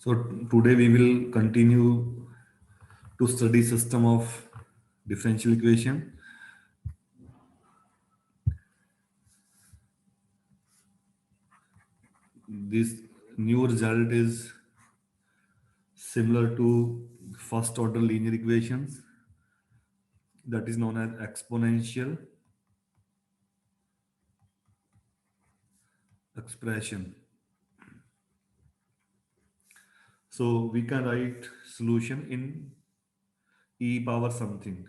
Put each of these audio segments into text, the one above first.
So today we will continue to study system of differential equation. This new result is similar to first order linear equations, that is known as exponential expression. So we can write solution in e power something.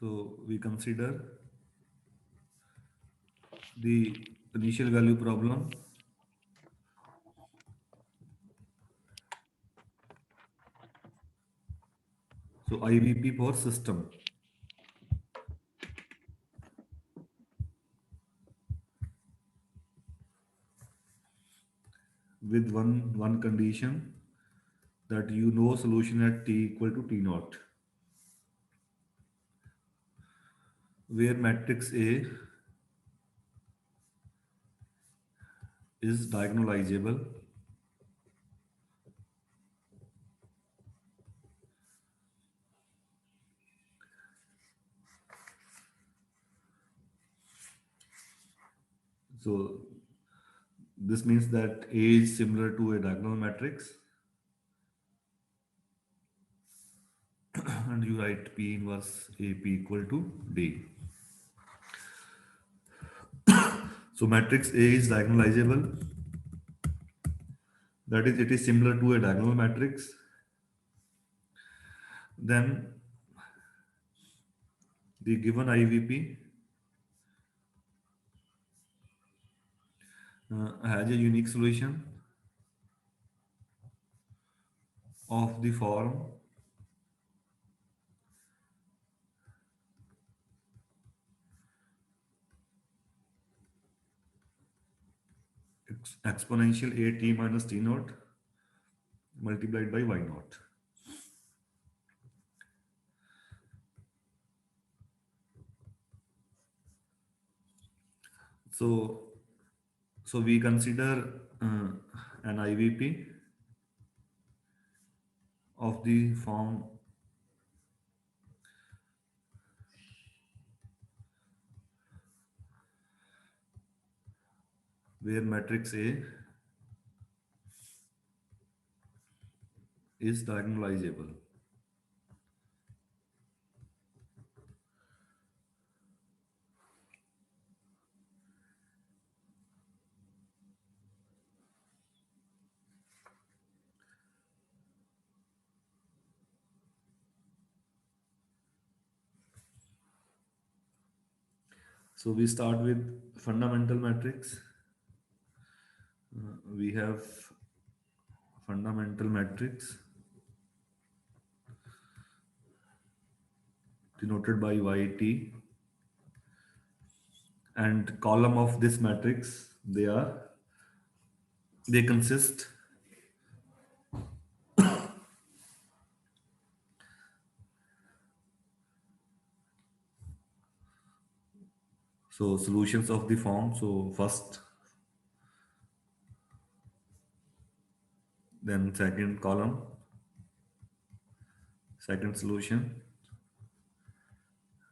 So we consider the initial value problem. So IVP for system with one condition, that you know solution at t equal to t naught, where matrix A is diagonalizable so this means that A is similar to a diagonal matrix and you write P inverse AP equal to D. So matrix A is diagonalizable, that is it is similar to a diagonal matrix. Then the given IVP has a unique solution of the form exponential A t minus t naught multiplied by y naught. So, so we consider an IVP of the form where matrix A is diagonalizable. So we start with fundamental matrix. We have fundamental matrix denoted by YT, and column of this matrix, they consist so solutions of the form. So first, then second column, second solution,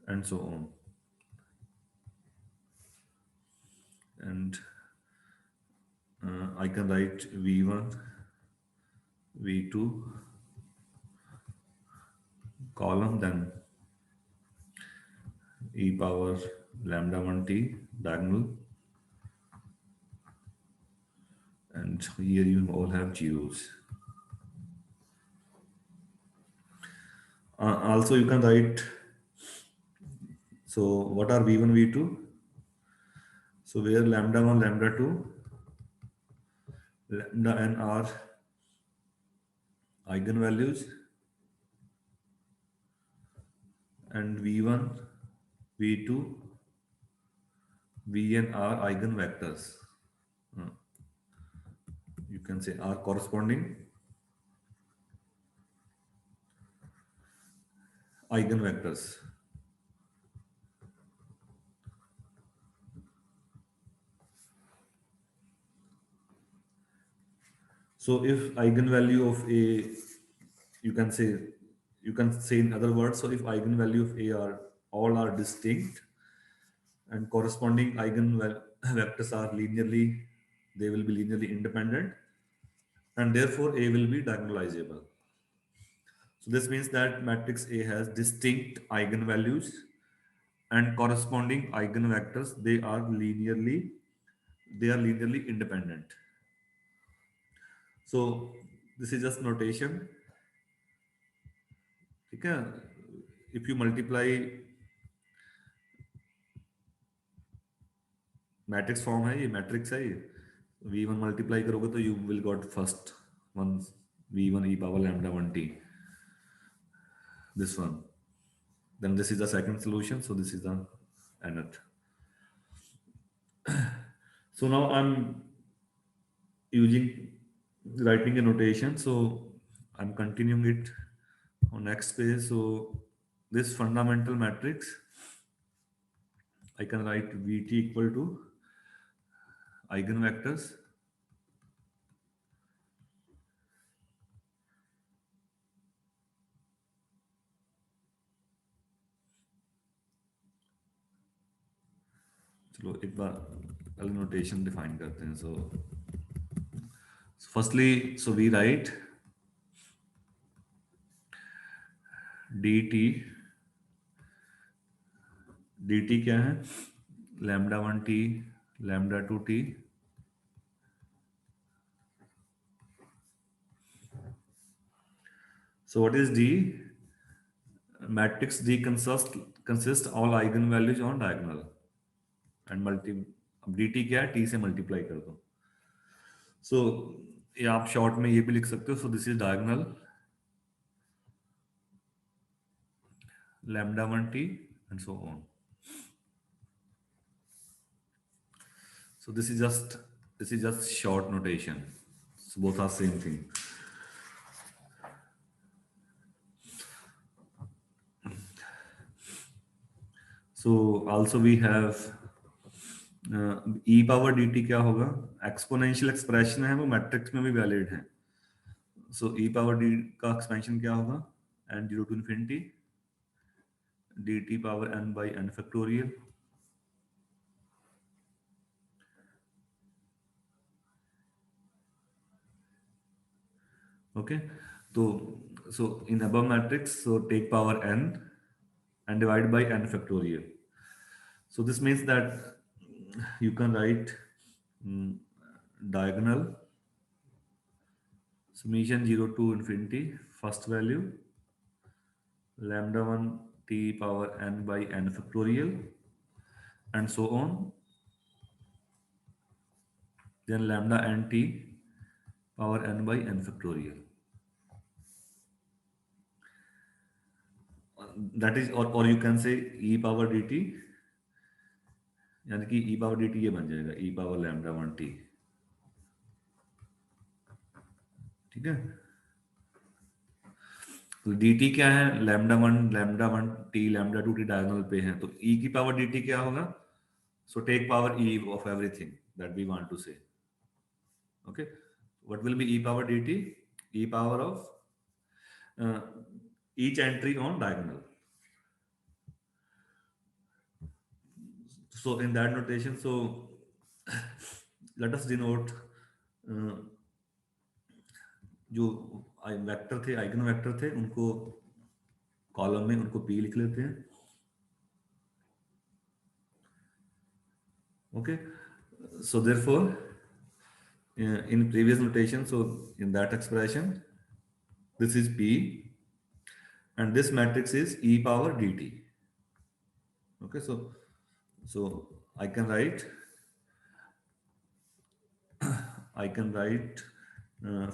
and so on. And I can write V1, V2, column, then e power lambda 1t diagonal, and here you all have zeros. Also you can write, so what are V1, V2? So where lambda 1, lambda 2, lambda n are eigenvalues, and V1, V2, Vn are eigenvectors. You can say are corresponding eigenvectors. So if eigenvalue of A, you can say, you can say in other words, so if eigenvalue of A are all are distinct and corresponding eigenvectors are linearly, they will be linearly independent, and therefore A will be diagonalizable. So this means that matrix A has distinct eigenvalues and corresponding eigenvectors. They are linearly independent. So this is just notation. ठीक है? If you multiply matrix form है, ये matrix है, ये v1 multiply करोगे तो you will got first one v1 e power lambda 1t, this one. Then this is the second solution, so this is the nth. So now I'm using writing a notation, so I'm continuing it on next page. So this fundamental matrix, I can write vt equal to eigenvectors चलो एक बार पहले notation define करते हैं. So firstly, so we write dt. dt क्या है? lambda 1t, lambda 2t. So what is d? Matrix D consists all eigenvalues on diagonal and अब dt क्या है? t से मल्टीप्लाई कर दो. So ये आप शॉर्ट में ये भी लिख सकते हो. So this is diagonal lambda 1t and so on. So this is just short notation. So both are same thing. So also we have e power dt क्या होगा? एक्सपोनेंशियल एक्सप्रेशन है, वो मैट्रिक्स में भी वैलिड है. So e power d का expansion क्या होगा? n 0 to infinity dt power n by n factorial. Okay, so in above matrix, so take power n and divide by n factorial. So this means that you can write diagonal summation 0 to infinity first value lambda 1 t power n by n factorial and so on, then lambda n t power n by n factorial. That is, or you can say e power dt, यानी कि e power dt ये बन जाएगा e power lambda 1 t. ठीक है? तो dt क्या है? lambda 1 t lambda 2 t diagonal पे है, तो e की पावर dt क्या होगा? So take power e of everything that we want to say. Okay, what will be e power dt? E power of each entry on diagonal. So in that notation, so let us denote जो vector थे, eigen vector थे, उनको column में उनको p लिख लेते हैं. Okay, so therefore in previous notation, so in that expression this is p and this matrix is e power dt. Okay, so I can write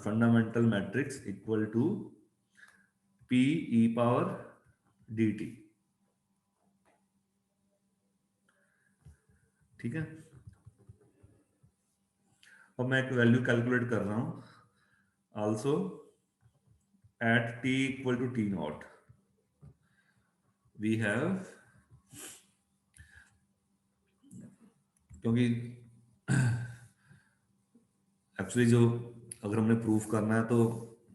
fundamental matrix equal to p e power dt. ठीक है? अब मैं एक value calculate कर रहा हूं. Also at t equal to t naught. We have, क्योंकि actually जो अगर हमने प्रूफ करना है तो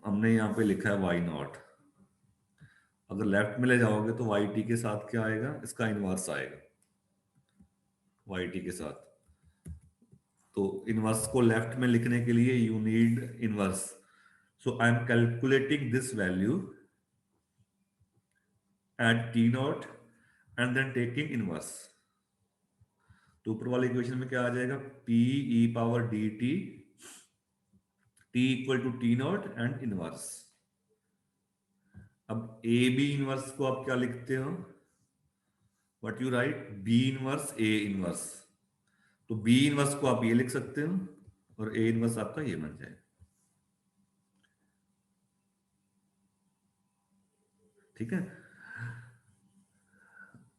हमने यहाँ पे लिखा है वाई नॉट। अगर लेफ्ट में ले जाओगे तो वाई टी के साथ क्या आएगा, इसका इनवर्स आएगा वाई टी के साथ। तो इनवर्स को लेफ्ट में लिखने के लिए you need inverse. So I am calculating this value at T naught and then taking inverse. तो ऊपर वाली इक्वेशन में क्या आ जाएगा, P E power D T, T equal to T naught and inverse. अब ए बी इनवर्स को आप क्या लिखते हो, what you write, B inverse A inverse. तो बी इनवर्स को आप ये लिख सकते हो और ए इनवर्स आपका ये बन जाएगा। ठीक है,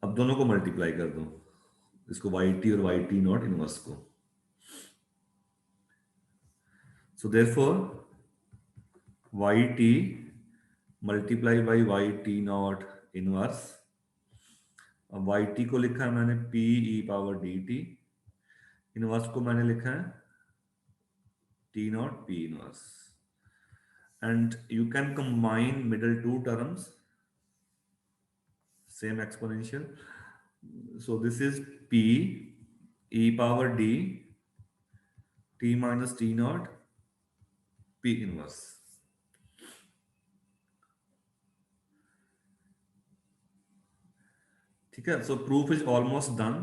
अब दोनों को मल्टीप्लाई कर दो, इसको वाई टी और वाई टी नॉट इनवर्स को। So therefore Y T multiply by Y T naught inverse. अब वाई टी को लिखा है मैंने P E power D T, inverse को मैंने लिखा है T naught P inverse. And you can combine middle two terms, same exponential. So this is p e power d t minus t naught p inverse. ठीक है, so proof is almost done.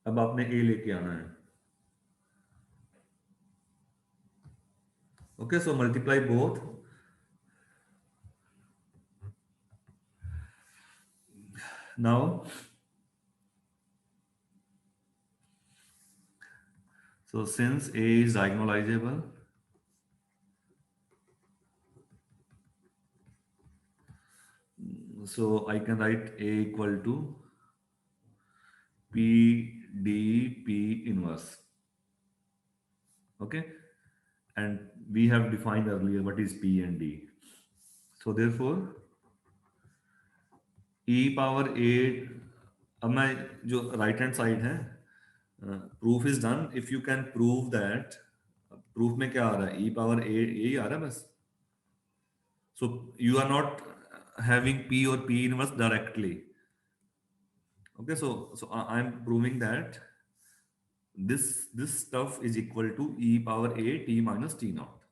अब आपने a लेके आना है। Okay, so multiply both. Now, so since a is diagonalizable, so I can write a equal to p d p inverse. Okay, and we have defined earlier what is p and d. So therefore e power a, अब मैं जो right hand side है, proof is done if you can prove that. Proof में क्या आ रहा है, e power ए यही आ रहा है बस। So you are not having P और P inverse directly. Okay, so so I am proving that this stuff is equal to e power A T minus T naught.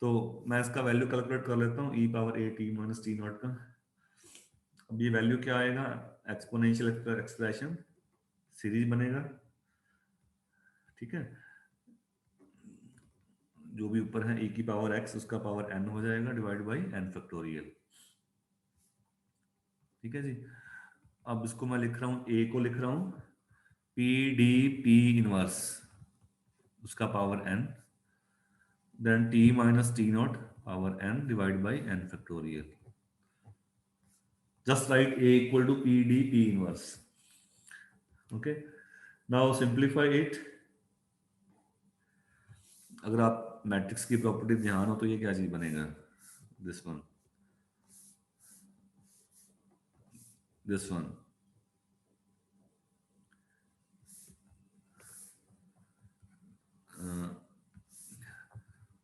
तो मैं इसका वैल्यू कैलकुलेट कर लेता हूँ, e power A T minus T naught का। अब ये value क्या आएगा, एक्सपोनेंशियल एक्सप्रेशन सीरीज बनेगा। ठीक है, जो भी ऊपर है e की पावर x उसका पावर n हो जाएगा डिवाइड बाई n फैक्टोरियल। ठीक है जी, अब इसको मैं लिख रहा हूँ, a को लिख रहा हूँ p d p इनवर्स उसका power n, then t minus T naught power n divide by n factorial. Just write a equal to p d p inverse. Okay, now simplify it. अगर आप matrix की property ध्यान हो तो ये क्या चीज बनेगा, this one, this one.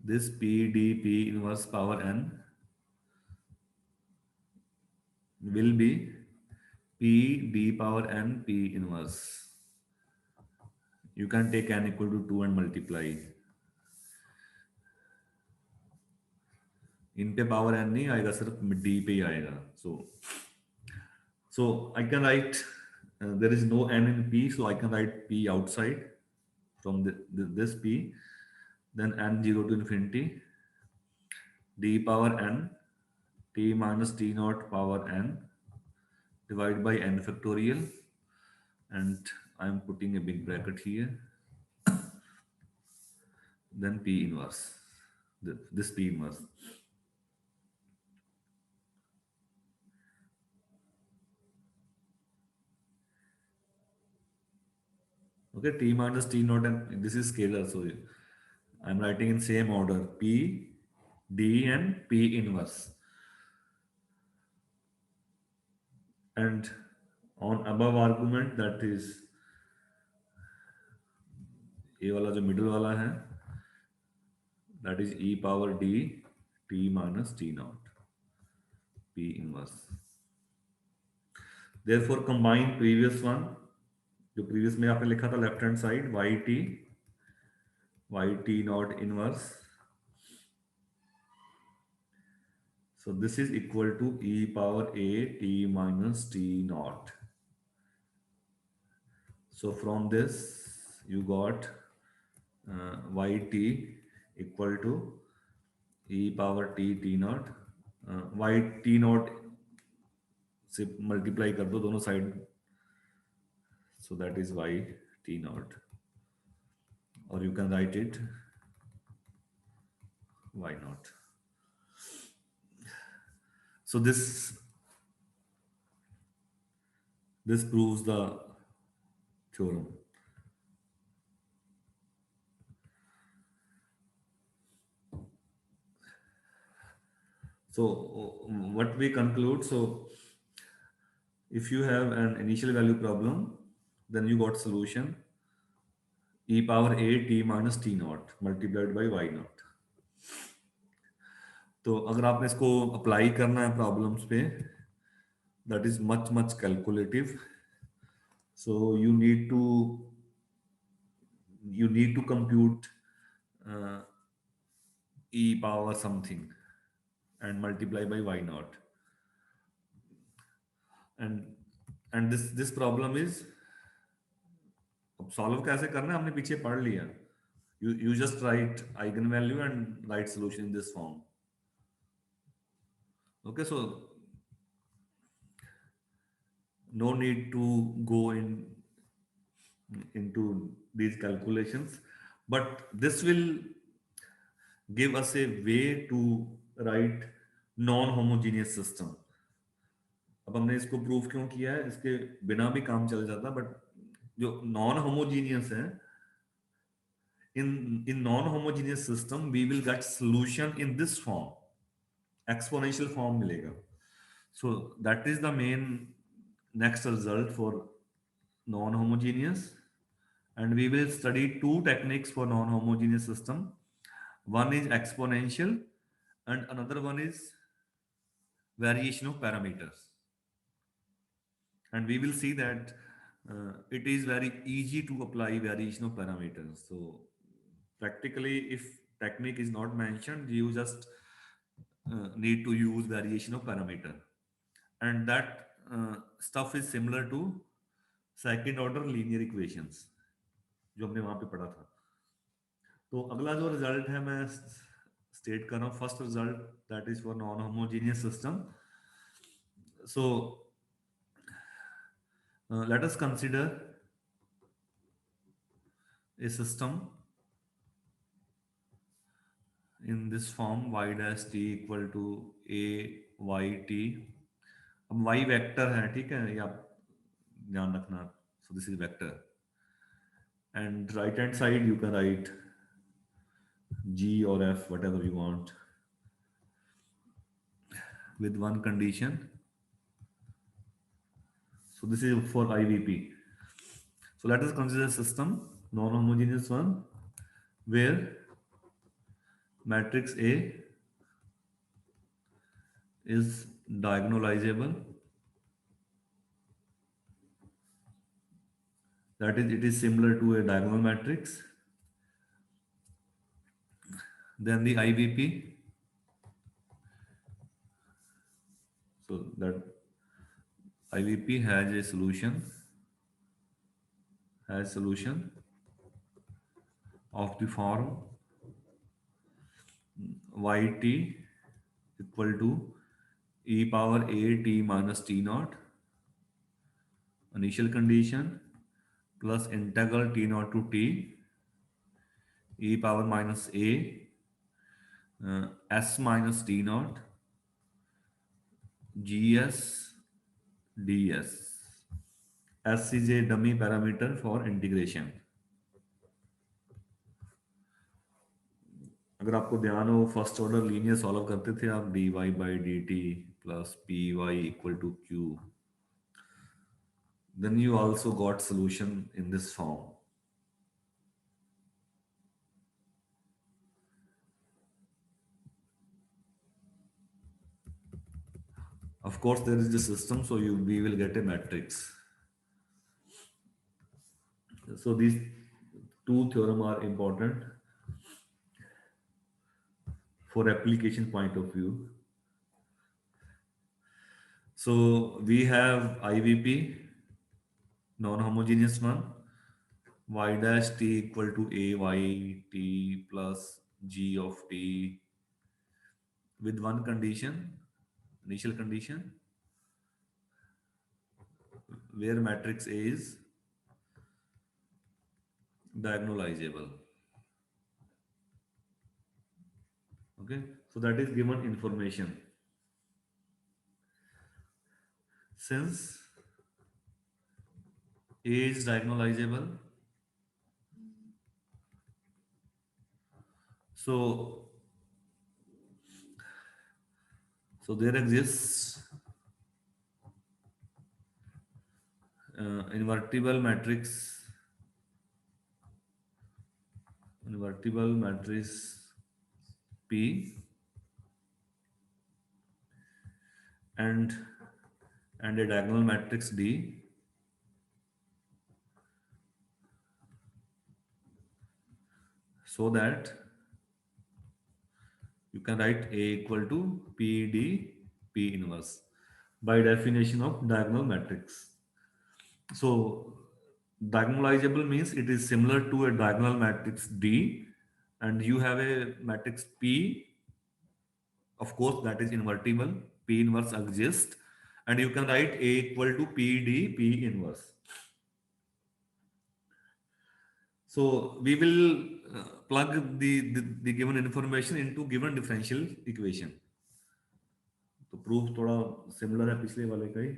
This p d p inverse power n will be p d power n p inverse. You can take n equal to 2 and multiply. इन पे पावर n नहीं आएगा, सिर्फ d पे ही आएगा। So I can write there is no n in p, so I can write p outside from this p, then n 0 to infinity d power n t minus t naught power n divided by n factorial, and I am putting a big bracket here, then p inverse, this p inverse. Okay, t minus t naught, and this is scalar, so I'm writing in same order, p D and P inverse. And on above argument, that is ये वाला जो middle वाला है, that is e power d t minus t naught P inverse. Therefore combine previous one, जो previous में आपने लिखा था left hand side, y t naught inverse. So this is equal to e power a t minus t naught. So from this you got yt equal to e power t naught, yt naught से multiply कर दो दोनों side, so that is yt naught, or you can write it y naught. So this proves the theorem. So what we conclude, so if you have an initial value problem, then you got solution e power a t minus t naught multiplied by y naught. तो अगर आपने इसको apply करना है problems पे, that is much calculative. So you need to compute uh, e power something and multiply by y naught. And this problem is, अब solve कैसे करना है हमने पीछे पढ़ लिया. You just write eigenvalue and write solution in this form. Okay, so no need to go into these calculations, but this will give us a way to write non-homogeneous system. अब हमने इसको प्रूव क्यों किया है, इसके बिना भी काम चल जाता, बट जो नॉन होमोजीनियस है, in non-homogeneous system we will get solution in this form, exponential form मिलेगा. So that is the main next result for non-homogeneous, and we will study two techniques for non-homogeneous system. One is exponential and another one is variation of parameters. And we will see that it is very easy to apply variation of parameters. So practically, if technique is not mentioned, you just need to use variation of parameter, and that stuff is similar to second order linear equations जो हमने वहां पे पढ़ा था. तो अगला जो result है मैं स्टेट कर रहा हूँ. First result that is for non homogeneous system. So let us consider a system in this form y dash t equal to a y t. अब y वेक्टर है, ठीक है, ये आप ध्यान रखना. सो this is vector, and right hand side you can write g or f whatever you want, with one condition. So this is for IVP. So let us consider a system, non-homogeneous one, where matrix A is diagonalizable. That is, it is similar to a diagonal matrix. Then the IVP, so that IVP has a solution, of the form yt equal to e power a t minus t naught initial condition plus integral t naught to t e power minus a s minus t naught gs ds. S is a dummy parameter for integration. अगर आपको ध्यान हो first order linear solve करते थे आप dy by D T plus P Y equal to Q, then you also got solution in this form. Of course there is the system, so we will get a matrix. So these two theorem are important for application point of view. So we have IVP, non-homogeneous one, y dash t equal to a y t plus g of t with one condition, initial condition, where matrix A is diagonalizable. Okay, so that is given information. Since A is diagonalizable, so there exists invertible matrix, P and a diagonal matrix D, so that you can write A equal to PD P inverse by definition of diagonal matrix. So diagonalizable means it is similar to a diagonal matrix D, and you have a matrix P, of course that is invertible, P inverse exists, and you can write A equal to PD P inverse. So we will plug the given information into given differential equation. तो proof थोड़ा similar है पिछले वाले का ही.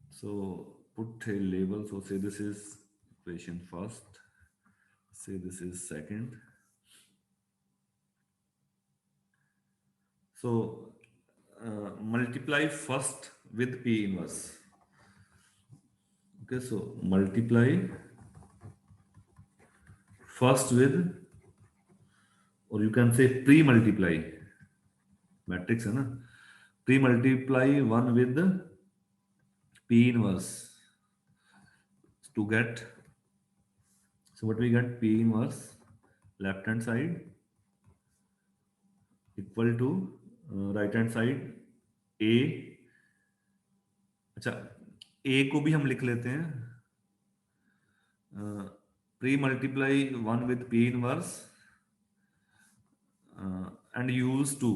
So put a label. So say this is equation first. Say this is second. So multiply first with P inverse. Okay, so multiply first with, or you can say pre-multiply. Matrix है ना? Pre-multiply one with P inverse to get. So what we get, P inverse left hand side equal to right hand side A. अच्छा, A को भी हम लिख लेते हैं pre multiply one with P inverse and use 2.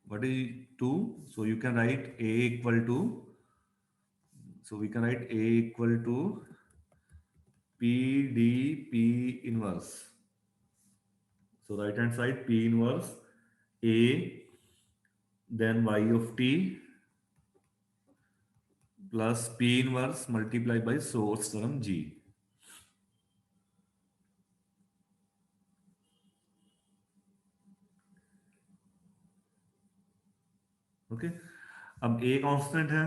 What is 2? So you can write A equal to, so we can write A equal to P D P inverse. So right hand side P inverse A, then y of t plus P inverse multiplied by source term G. Okay, अब a constant है,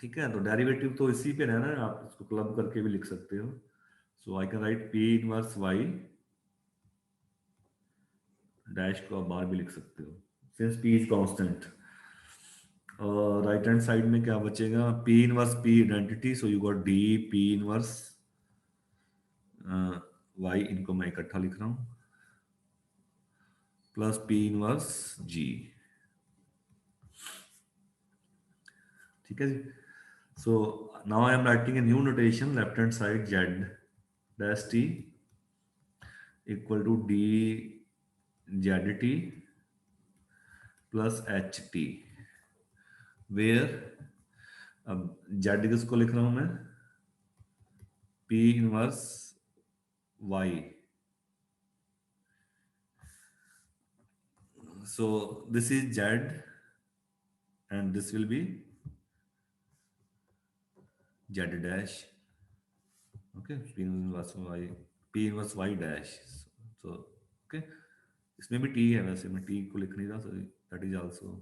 ठीक है, तो derivative तो इसी पे रहना है, आप इसको क्लब करके भी लिख सकते हो. So I can write P inverse Y dash को आप बाहर भी लिख सकते हो सिंस पी इज कांस्टेंट. और राइट हैंड साइड में क्या बचेगा, P inverse P identity, so you got D P inverse Y, इनको मैं इकट्ठा लिख रहा हूं, प्लस पी इनवर्स जी. ठीक है जी. So now I am writing a new notation, left hand side z dash t equal to d zt plus ht, where अब z किसको लिख रहा हूं मैं, p inverse y. So this is z and this will be z dash. Okay, p inverse y, p inverse y dash. So okay, इसमें भी t है, वैसे मैं t को लिख नहीं रहा, so that is also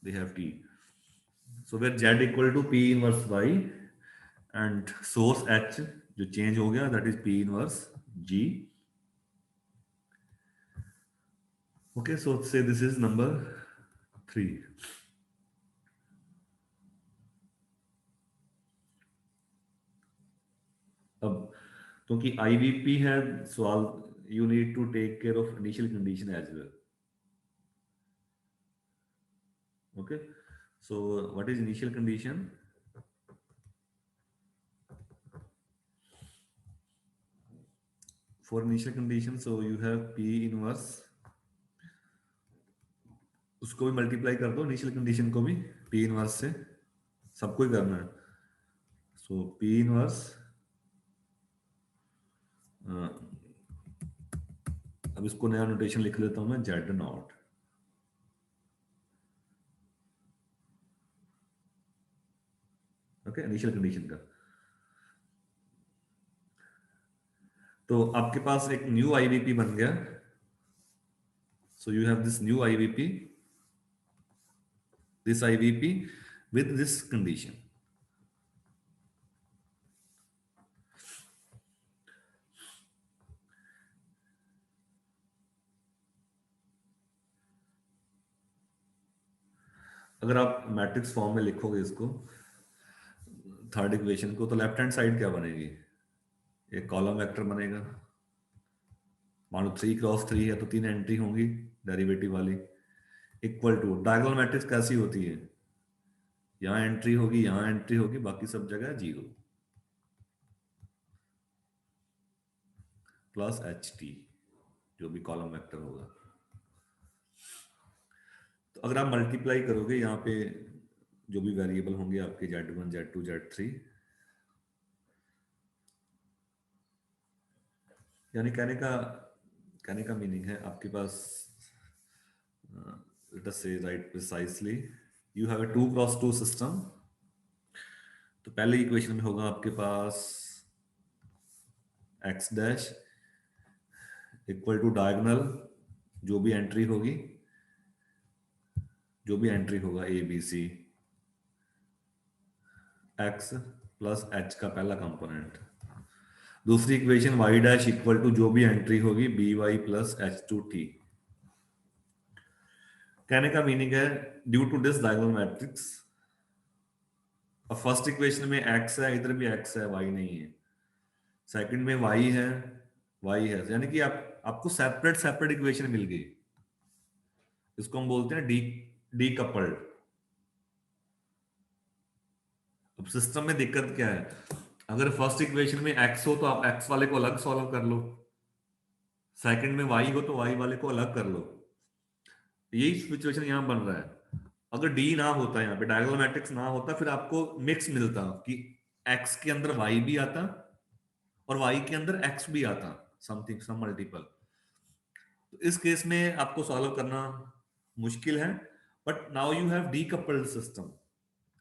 they have t. So where z equal to p inverse y and source h जो चेंज हो गया, that is p inverse g. Okay, so say this is number 3. अब क्योंकि IVP है, सवाल you need to take care of initial condition as well. Okay, so what is initial condition? For initial condition, so you have P inverse, उसको भी multiply कर दो, initial condition को भी P इनवर्स से, सबको ही करना है. सो P इनवर्स, अब इसको नया नोटेशन लिख लेता हूं मैं, Z not. Okay, initial condition का. तो आपके पास एक न्यू IVP बन गया. So you have this new IVP, this IVP with this condition. अगर आप मैट्रिक्स फॉर्म में लिखोगे इसको, थर्ड इक्वेशन को, तो लेफ्ट हैंड साइड क्या बनेगी? एक कॉलम वेक्टर बनेगा. मान लो 3x3 है तो 3 एंट्री होंगी डेरिवेटिव वाली. इक्वल टू डायगोनल मैट्रिक्स कैसी होती है? यहाँ एंट्री होगी, यहाँ एंट्री होगी, बाकी सब जगह 0 प्लस HT जो भी कॉलम वेक्टर होगा. तो अगर आप मल्टीप्लाई करोगे यहाँ पे जो भी वेरिएबल होंगे आपके Z1 Z2 Z3, यानी कहने का मीनिंग है आपके पास, let us say right precisely, you have a 2x2 system. तो पहले इक्वेशन में होगा आपके पास x dash equal to diagonal जो भी एंट्री होगी, जो भी एंट्री होगा A B C, x plus h का पहला कंपोनेंट. दूसरी equation y dash equal to जो भी एंट्री होगी by प्लस h2t. कहने का मीनिंग है due to this diagonal matrix, अब फर्स्ट इक्वेशन में x है, इधर भी x है, y नहीं है. सेकंड में y है, y है, यानी कि आपको सेपरेट इक्वेशन मिल गई. इसको हम बोलते हैं डीकपल्ड. अब सिस्टम में दिक्कत क्या है? अगर फर्स्ट इक्वेशन में x हो तो आप x वाले को अलग सॉल्व कर लो, सेकंड में y हो तो y वाले को अलग कर लो. यही सिचुएशन यहां बन रहा है. अगर D ना होता, यहाँ पे डायगोनल मैट्रिक्स ना होता, फिर आपको मिक्स मिलता कि x के अंदर y भी आता और y के अंदर x भी आता, समथिंग सम मल्टीपल. तो इस केस में आपको सॉल्व करना मुश्किल है. But now you have decoupled system.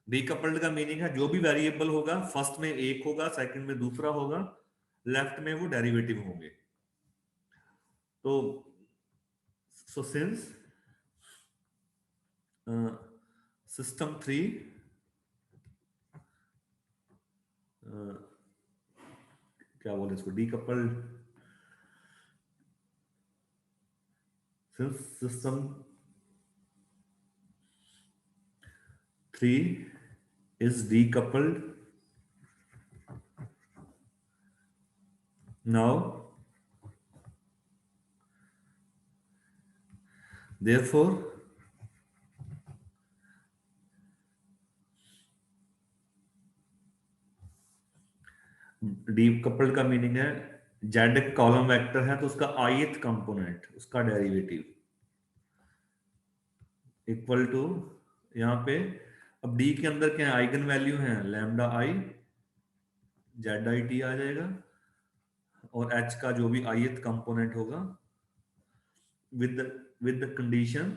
Decoupled का मीनिंग है जो भी वेरिएबल होगा, फर्स्ट में एक होगा, सेकंड में दूसरा होगा, लेफ्ट में वो डेरिवेटिव होंगे. तो सो सिंस सिस्टम 3 क्या बोले इसको, decoupled, since system 3 is decoupled, now therefore decoupled का मीनिंग है z कॉलम वेक्टर है तो उसका ith कंपोनेंट, उसका डेरिवेटिव इक्वल टू, यहाँ पे अब d के अंदर क्या आइगन वैल्यू है, लैम्डा i, ZIT आ जाएगा, और h का जो भी ith कंपोनेंट होगा विद द कंडीशन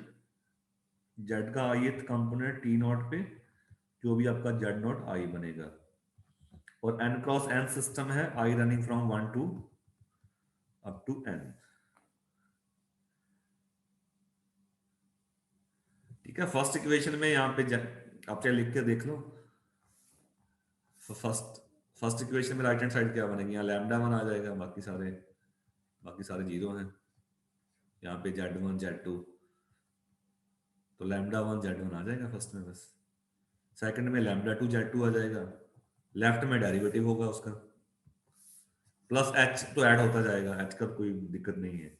जेड का ith कंपोनेंट टी नॉट पे, जो भी आपका जेड नॉट आई बनेगा। और n क्रॉस n सिस्टम है, I running from 1 to up to n। ठीक है, फर्स्ट इक्वेशन में यहाँ पे आप चाहे लिख के देख लो। फर्स्ट फर्स्ट इक्वेशन में राइट हैंड साइड क्या बनेगी, यहाँ लैम्डा वन आ जाएगा, बाकी सारे जीरो हैं। यहाँ पे z1 z2, तो लैम्डा वन z1 आ जाएगा फर्स्ट में बस। सेकंड में लैम्डा टू z2 आ जाएगा, लेफ्ट में डेरिवेटिव होगा उसका, प्लस h तो ऐड होता जाएगा, h का कोई दिक्कत नहीं है।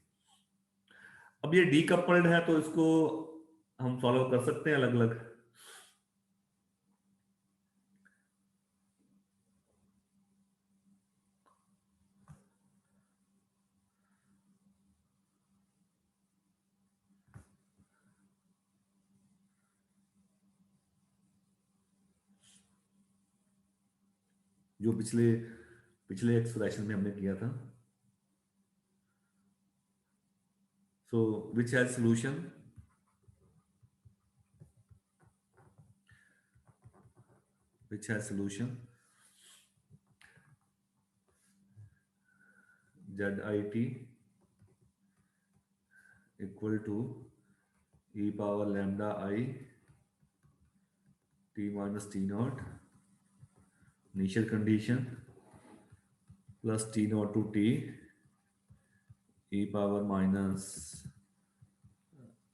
अब ये डीकपल्ड है तो इसको हम सॉल्व कर सकते हैं अलग अलग। जो पिछले पिछले एक्सप्रेशन में हमने किया था। So which has solution, which has solution zit equal to e power lambda I t minus t naught initial condition plus t naught to t e power minus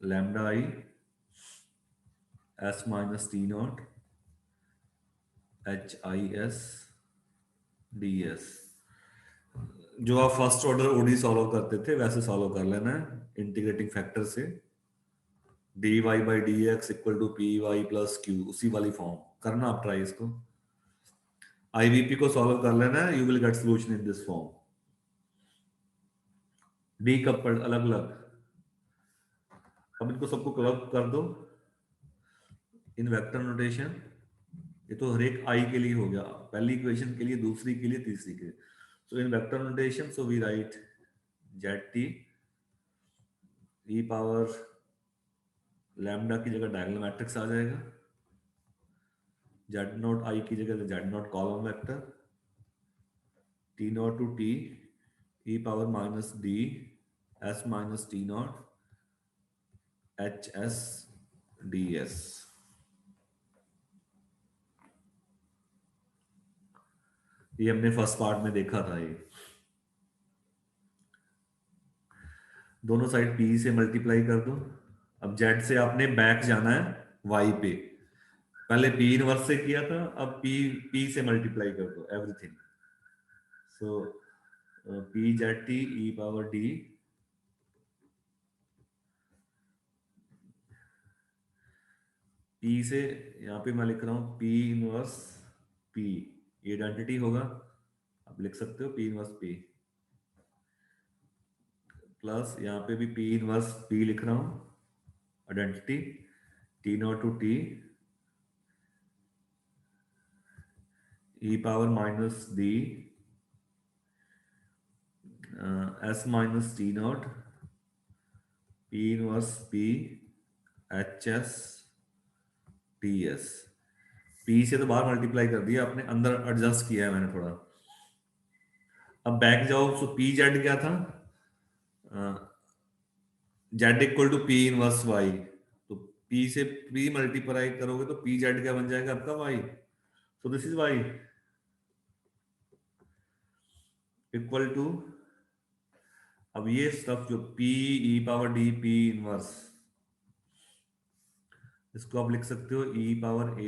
lambda I s minus t naught h I s ds। जो आप first order OD solve करते थे वैसे solve कर लेना है integrating factor से। dy by dx equal to P Y plus Q, उसी वाली फॉर्म करना आप ट्राई इसको। आईवीपी को सॉल्व कर लेना है, you will get solution in this form. D coupled अलग अलग, अब इनको सबको क्लब कर दो इन वेक्टर नोटेशन। ये तो हर एक आई के लिए हो गया, पहली इक्वेशन के लिए, दूसरी के लिए, तीसरी के लिए। So in vector notation so we write Z T E power lambda की जगह डायगोनल मैट्रिक्स आ जाएगा, जेड नॉट आई की जगह Z naught column vector, T naught to T E power minus D S minus T naught H S D S. ये हमने first part में देखा था। ये दोनों साइड p से मल्टीप्लाई कर दो। अब z से आपने बैक जाना है y पे, पहले p इनवर्स से किया था, अब p से मल्टीप्लाई कर दो एवरीथिंग। सो p z t e power d p से, यहाँ पे मैं लिख रहा हूँ p इनवर्स p, ये आइडेंटिटी होगा, आप लिख सकते हो p इनवर्स p, प्लस यहाँ पे भी p इनवर्स p लिख रहा हूँ identity, t naught to t e power minus d s minus t naught p inverse p H S T S. p से तो बाहर मल्टीप्लाई कर दिया आपने, अंदर एडजस्ट किया है मैंने थोड़ा। अब बैक जाओ, सो पी जेड क्या था, Z equal to P inverse Y, तो p से p मल्टीप्लाई करोगे तो पी जेड क्या बन जाएगा आपका y। So this is y equal to, अब ये स्टफ जो p e power D p inverse, इसको आप लिख सकते हो e power a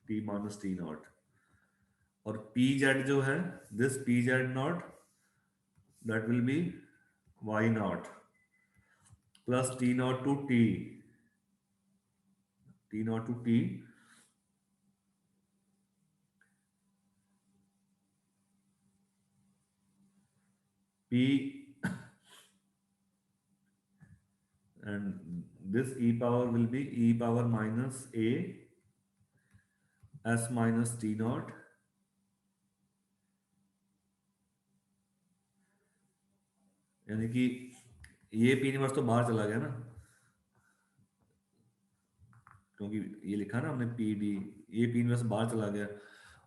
t minus T naught, और पी जेड जो है this P Z naught that will be Y naught plus T naught to T naught to T P and this e power will be e power minus a s minus t naught यानी कि ये p inverse तो बाहर चला गया ना, क्योंकि ये लिखा ना हमने पी डी, ये पी इनवर्स बाहर चला गया,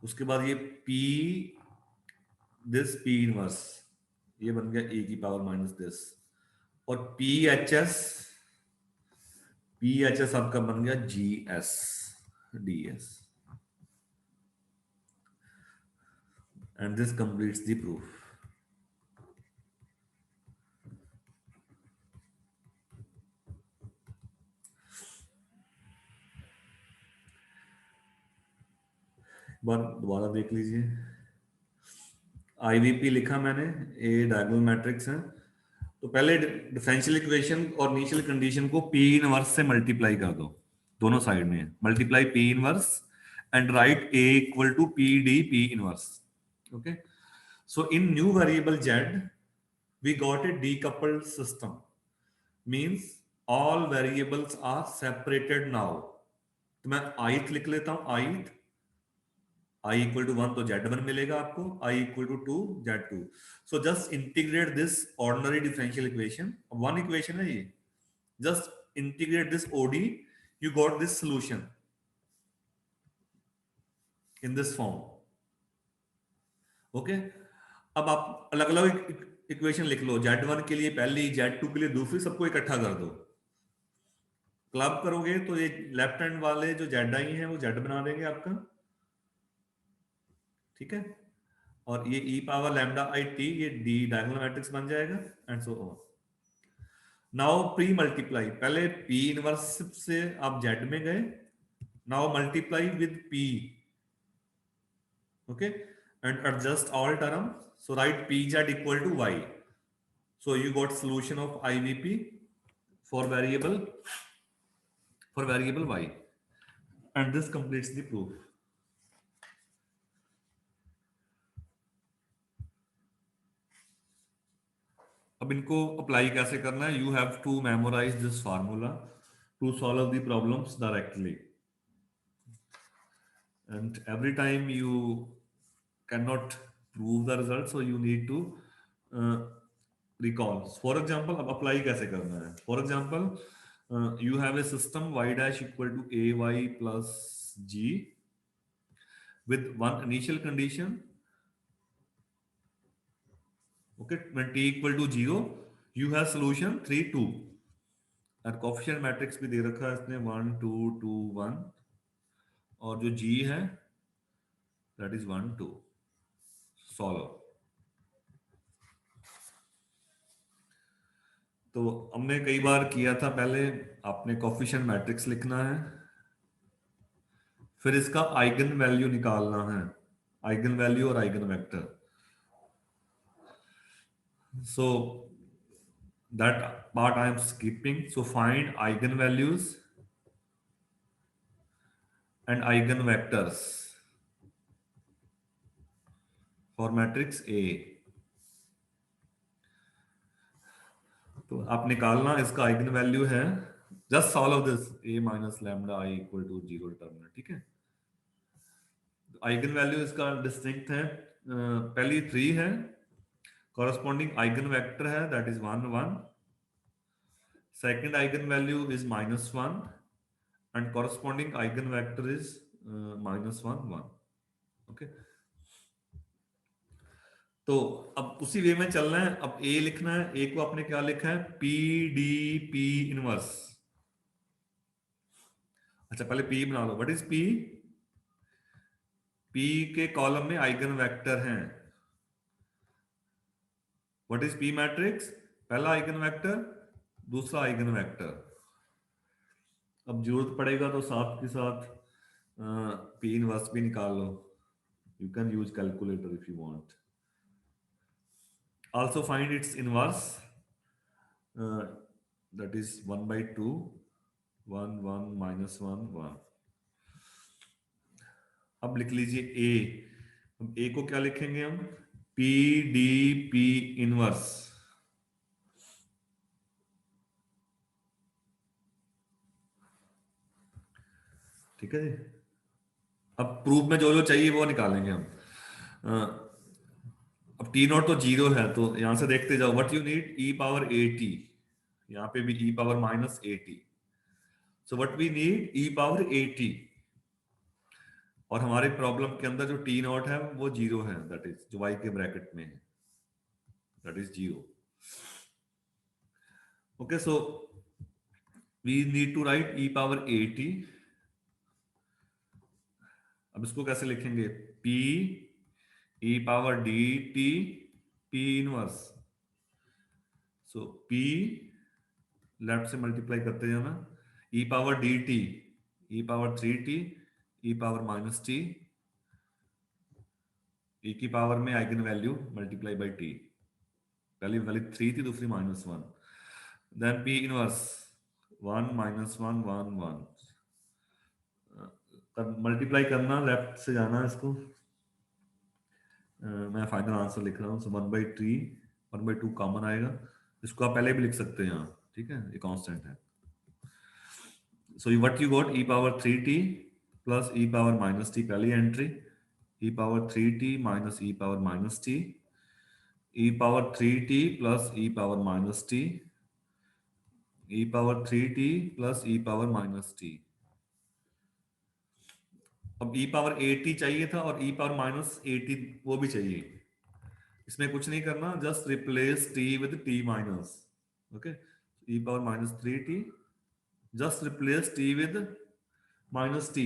उसके बाद ये पी दिस पी इनवर्स, ये बन गया ए की पावर माइनस दिस, और पी एच एस आपका बन गया G S D S, and this completes the proof. बार दोबारा देख लीजिए, आईवीपी लिखा मैंने, ए डायगोनल मैट्रिक्स है, तो पहले डिफरेंशियल इक्वेशन और इनिशियल कंडीशन को पी इनवर्स से मल्टीप्लाई कर दो, दोनों साइड में multiply P inverse and right A equal to P D P inverse. Okay, so in new variable z we got a decoupled system, means all variables are separated now। तो मैं ith लिख लेता हूं, ith I equal to 1 तो z1 मिलेगा आपको, I equal to 2 z2। so just integrate this ordinary differential equation, one equation है ये, just integrate this OD, you got this solution in this form। Okay, अब आप अलग अलग इक्वेशन लिख लो, z1 के लिए पहली, z2 के लिए दूसरी, सबको इकट्ठा कर दो, क्लब करोगे तो ये लेफ्ट हैंड वाले जो जेड आई हैं वो जेड बना देंगे आपका, ठीक है, और ये e power lambda I T, ये डी डायगोनल मैट्रिक्स बन जाएगा, and so on. Now premultiply, पहले पी इनवर्स से आप जेड में गए, now multiply with P, okay, and adjust all term, so right P Z equal to Y, so you got solution of IVP for variable y, and this completes the proof। अब इनको apply कैसे करना है, you have to memorise this formula to solve the problems directly, and every time you can not prove the result, so you need to recall। For example अब apply कैसे करना है, for example you have a system y dash equal to ay plus g with one initial condition, okay, when t equal to 0 you have solution 3 2, और coefficient matrix भी दे रखा है इसने 1 2 2 1, और जो g है that is 1 2, सॉल्व। तो हमने कई बार किया था, पहले आपने कोएफिशिएंट मैट्रिक्स लिखना है, फिर इसका आइगन वैल्यू निकालना है, आइगन वैल्यू और eigen vector. So that part I am skipping, so find eigenvalues and eigenvectors for matrix A। तो आप निकालना, इसका आइगन वैल्यू है, just solve this a minus lambda i equal to 0 determinant, ठीक है। आइगन वैल्यू इसका distinct है, पहली 3 है, कॉरेस्पॉन्डिंग आइगन वेक्टर है that is 1 1, second eigen value is -1 and corresponding eigen vector is -1 1, okay. तो अब उसी वे में चलना है, अब ए लिखना है, ए को आपने क्या लिखा है, पी डी पी इनवर्स। अच्छा पहले पी बना लो, व्हाट इज पी, पी के कॉलम में आइगन वेक्टर हैं, व्हाट इज पी मैट्रिक्स, पहला आइगन वेक्टर, दूसरा आइगन वेक्टर। अब जरूरत पड़ेगा तो साथ के साथ पी इनवर्स भी निकाल लो, you can use calculator if you want. Also find its inverse, that is 1 by 2 1 1 minus 1 1। अब लिख लीजिए a, अब a को क्या लिखेंगे हम, p d p इनवर्स, ठीक है जी। अब प्रूफ में जो जो चाहिए वो निकालेंगे हम, अब टी नॉट तो 0 है, तो यहां से देखते जाओ, what you need, e power 80, यहाँ पे भी e power -80, so what we need e power at, और हमारे प्रॉब्लम के अंदर जो t नॉट है वो 0 है, दैट इज जो y के ब्रैकेट में है, that is 0. Okay, so we need to write e power at. अब इसको कैसे लिखेंगे? p e power dt p inverse. So p left से मल्टीप्लाई करते जाना, e power dt e power 3t e power minus t, e की power में eigen value multiply by t, पहली वैल्यू 3 थी, दूसरी -1, देन p इनवर्स 1 -1 1 1, मल्टीप्लाई करना, लेफ्ट से जाना इसको. मैं फाइनल आंसर लिख रहा हूँ. सो 1/3 1/2 कॉमन आएगा, इसको आप पहले भी लिख सकते हैं यहाँ, ठीक है, ये कांस्टेंट है. So what you got, e power 3t plus e power minus t, पहली entry, e power 3t minus e power minus t, e power 3t plus e power minus t, e power 3t plus e power minus t. अब e power 80 चाहिए था और e power minus 80 वो भी चाहिए. इसमें कुछ नहीं करना, just replace t with t minus. Okay, e power minus 3t, just replace t with minus t.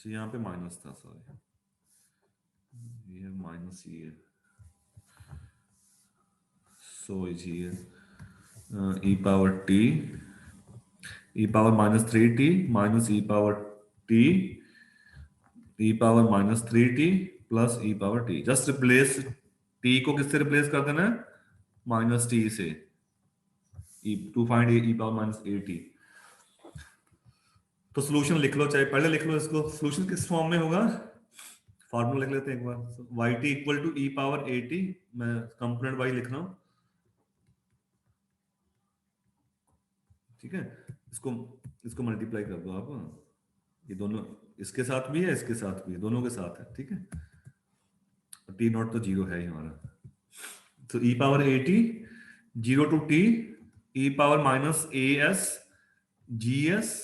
यहाँ पे माइनस था, सॉरी, ये माइनस ही है. So is here e power t, e power minus 3t minus e power t, e power minus 3t plus e power t. Just replace t को किससे replace कर देना है? माइनस t से, to find e power minus 80. तो solution लिख लो, चाहे पहले लिख लो इसको. सॉल्यूशन किस फॉर्म में होगा? फॉर्मूला लिख लेते हैं एक बार. yt equal to e power 80, मैं कंपोनेंट वाइज लिख रहा हूं, ठीक है. इसको इसको मल्टीप्लाई कर दो आप, ये दोनों इसके साथ भी है, इसके साथ भी है, दोनों के साथ है, ठीक है. टी नॉट तो 0 है ही हमारा. तो e power 80 0 to t e power minus as gs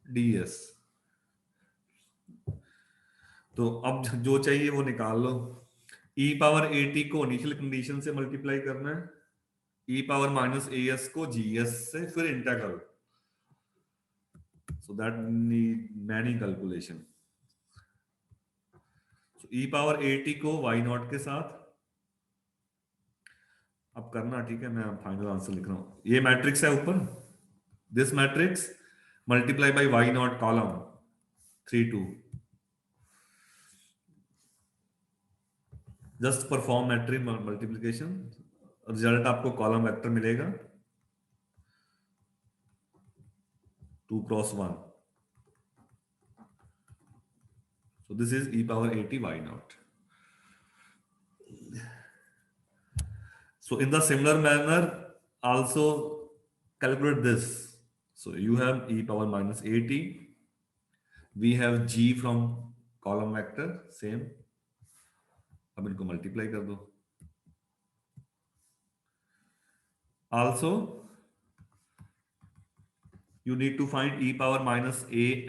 ds. तो अब जो चाहिए वो निकाल लो. e पावर 80 को इनिशियल कंडीशन से मल्टीप्लाई करना है, e पावर माइनस as को gs से, फिर integral. so that need many calculation. so e power 80 को y नॉट के साथ अब करना, ठीक है. मैं फाइनल आंसर लिख रहा हूं. ये मैट्रिक्स है ऊपर, this matrix multiply by y not column 3 2, just perform matrix multiplication, result आपको कॉलम वेक्टर मिलेगा 2 cross 1. so this is e power 80 y naught. so in the similar manner also calculate this. so you have e power minus 80, we have g from column vector same. अब इनको multiply कर दो. also you need to find e power minus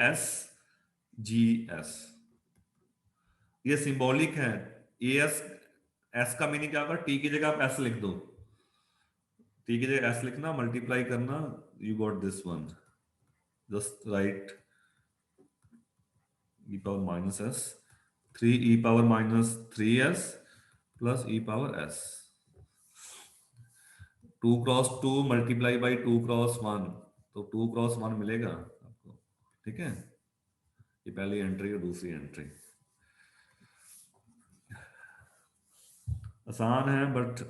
as gs. ये symbolic है. as s का meaning क्या होगा? t की जगह आप s लिख दो, t की जगह s लिखना, मल्टीप्लाई करना, you got this one. just write e power minus s 3 e power minus 3s plus e power s. 2 cross 2 multiply by 2 cross 1, तो 2 क्रॉस 1 मिलेगा आपको, ठीक है. ये पहली एंट्री और दूसरी एंट्री आसान है, बट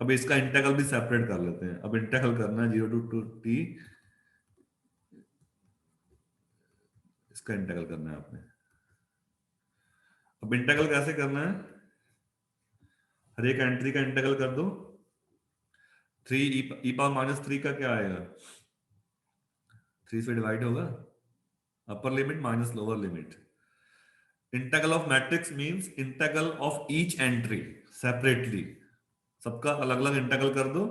अब इसका इंटीग्रल भी सेपरेट कर लेते हैं. अब इंटीग्रल करना है 0 टू t, इसका इंटीग्रल करना है आपने. अब इंटीग्रल कैसे करना है? हर एक एंट्री का इंटीग्रल कर दो. 3 e पावर माइनस 3 का क्या आएगा? 3 से डिवाइड होगा, upper limit minus lower limit. Integral of matrix means integral of each entry separately, सबका अलग अलग इंटीग्रल कर दो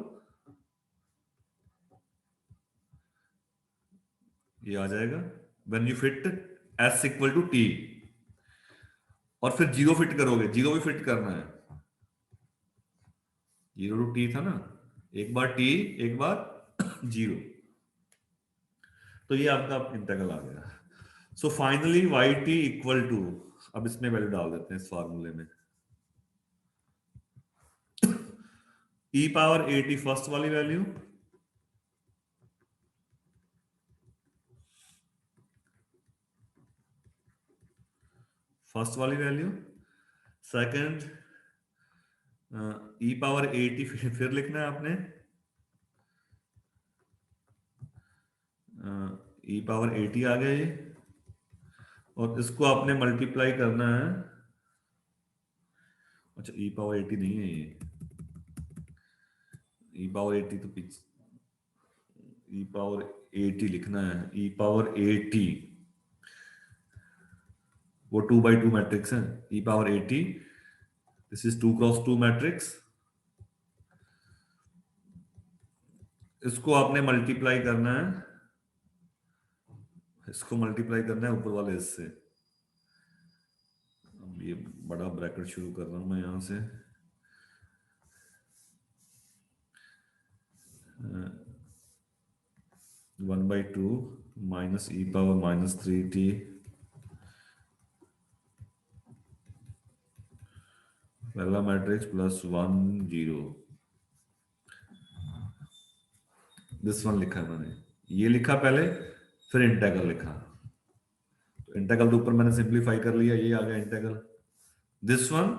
ये आ जाएगा when you fit S equal to T, और फिर जीरो फिट करोगे, जीरो भी फिट करना है, जीरो टू टी था ना, एक बार टी, एक बार जीरो, तो ये आपका इंटीग्रल आ गया। So finally Y T equal to, अब इसमें वैल्यू डाल देते हैं इस फार्मूले में, e power A T first वाली वैल्यू, फर्स्ट वाली value, second e power A T फिर लिखना है आपने, ई पावर ए टी आ गया ये, और इसको आपने मल्टीप्लाई करना है, अच्छा ई पावर ए टी नहीं है ये, ई पावर ए टी तो पीछे, ई पावर ए टी लिखना है, ई पावर ए टी वो 2 by 2 मैट्रिक्स है, e power A T, this is 2 cross 2 matrix, इसको आपने मल्टीप्लाई करना है, इसको मल्टीप्लाई करना है ऊपर वाले इससे, अब ये बड़ा ब्रैकेट शुरू कर रहा हूं मैं यहां से, 1/2 माइनस ई पावर -3t पहला मैट्रिक्स प्लस 1 0, दिस वन लिखा है मैंने, ये लिखा पहले, फिर इंटेग्रल लिखा, तो इंटेग्रल तो ऊपर मैंने सिंप्लीफाई कर लिया, ये आ गया integral, this one,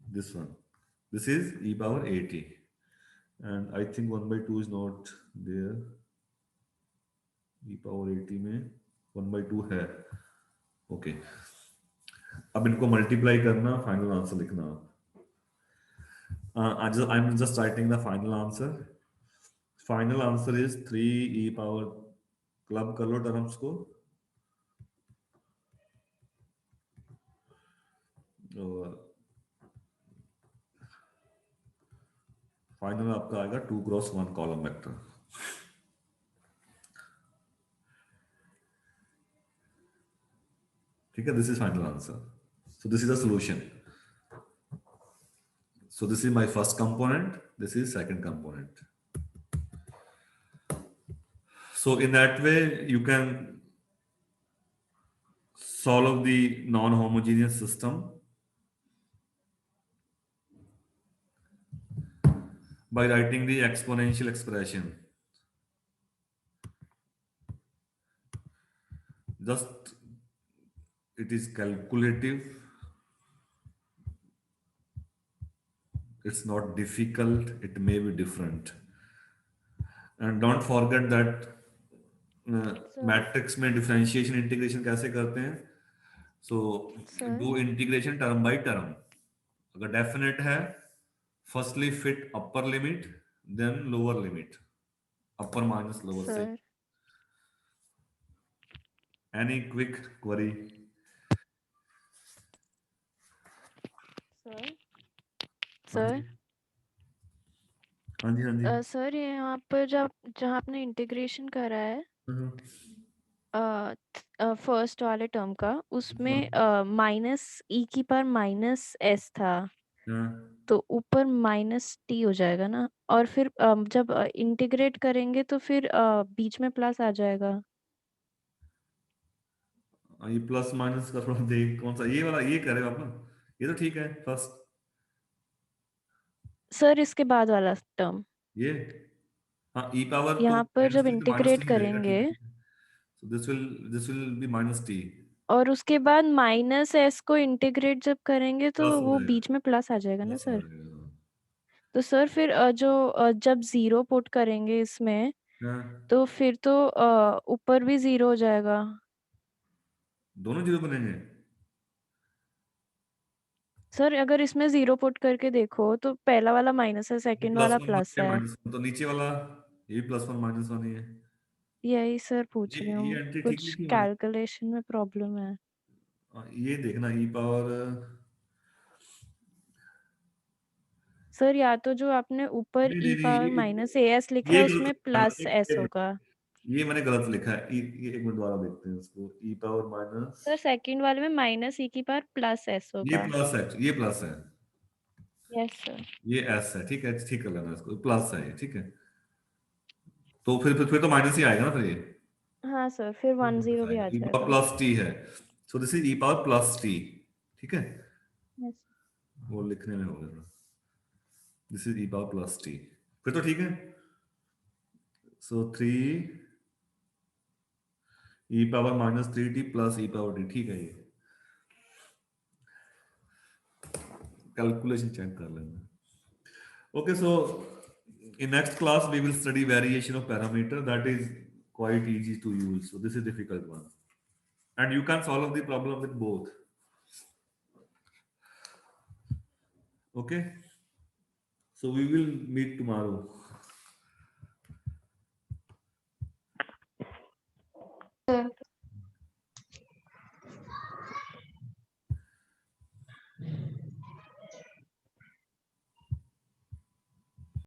this one, this is e power A T, and I think 1/2 is not there, e power A T में 1/2 है, ओके, अब इनको मल्टीप्लाई करना, फाइनल आंसर लिखना, I am just writing the final answer, final answer is 3 E power, club कर लो terms को, और final आपका आएगा 2 क्रॉस 1 कॉलम वेक्टर, ठीक है, this is final answer, so this is the solution, so this is my first component, this is second component, so in that way you can solve the non-homogeneous system by writing the exponential expression, just it is calculative, it's not difficult, it may be different, and don't forget that sir matrix में differentiation integration कैसे करते हैं, so sir do integration term by term, अगर definite है firstly fit upper limit then lower limit, upper minus lower से, sir any quick query, sir हाँ sir जी, हाँ जी, हाँ जी, सर ये यहाँ पर जब जहाँ आपने इंटीग्रेशन करा है हम्म, फर्स्ट वाले टर्म का, हाँ, उसमें माइनस ई की पावर माइनस एस था, हाँ, तो ऊपर माइनस टी हो जाएगा ना, और फिर जब इंटीग्रेट करेंगे तो फिर बीच में प्लस आ जाएगा। ये प्लस माइनस का थोड़ा देख, कौन सा ये वाला, ये करेगा आप ना, ये तो ठीक है फर्स्ट, सर इसके बाद वाला टर्म, ये, हाँ ई पावर तो यहाँ पर माइनस जब थ्री तो माइनस इंटीग्रेट थ्री रहेगा, ठीक करेंगे है, so this will be -t, और उसके बाद माइनस एस को इंटीग्रेट जब करेंगे तो प्लस हो वो जाएगा, बीच में प्लस आ जाएगा ना प्लस हो सर। जाएगा, तो सर फिर जब जीरो पुट करेंगे इसमें, हाँ, तो फिर तो ऊपर भी जीरो हो जाएगा। दोनों जीरो बनेंगे, सर अगर इसमें जीरो पुट करके देखो तो पहला वाला माइनस है, ये सेकंड प्लस वाला वन बन प्लस गया है। -1, तो नीचे वाला ये +1 -1 ही है, यही सर पूछ रही ये हूँ, एंट्री ठीक कुछ लिखी है मैंने, कैलकुलेशन में प्रॉब्लम है। ये देखना ई पावर, सर या तो जो आपने ऊपर नहीं ई नहीं पावर नहीं माइनस ए एस लिखा ये है गलत उसमें लिखा है प्लस मैंने, एस होगा। ये मैंने गलत लिखा है। ये एक मिनट दोबारा देखते हैं उसको। ई पावर माइनस, सर सेकंड वाले में माइनस ई की पावर प्लस एस ये होगा। प्लस है, ये प्लस है, यस सर। ये एस है, ठीक है, ठीक कर लेना इसको, प्लस है ये, ठीक है। तो फिर तो माइनस ही आएगा ना फिर ये, हाँ सर, फिर 10 भी आ ई पावर जाएगा। प्लस टी है, सो this is e power plus T, ठीक है। यस। वो लिखने में हो गया, this is e power plus T, फिर तो ठीक है। सो 3 ई पावर माइनस 3t प्लस ई पावर टी, ठीक है। ये कैलकुलेशन चेक कर लेना। Okay, so in next class we will study variation of parameter, that is quite easy to use, so this is difficult one, and you can solve the problem with both. Okay, so we will meet tomorrow. Sir.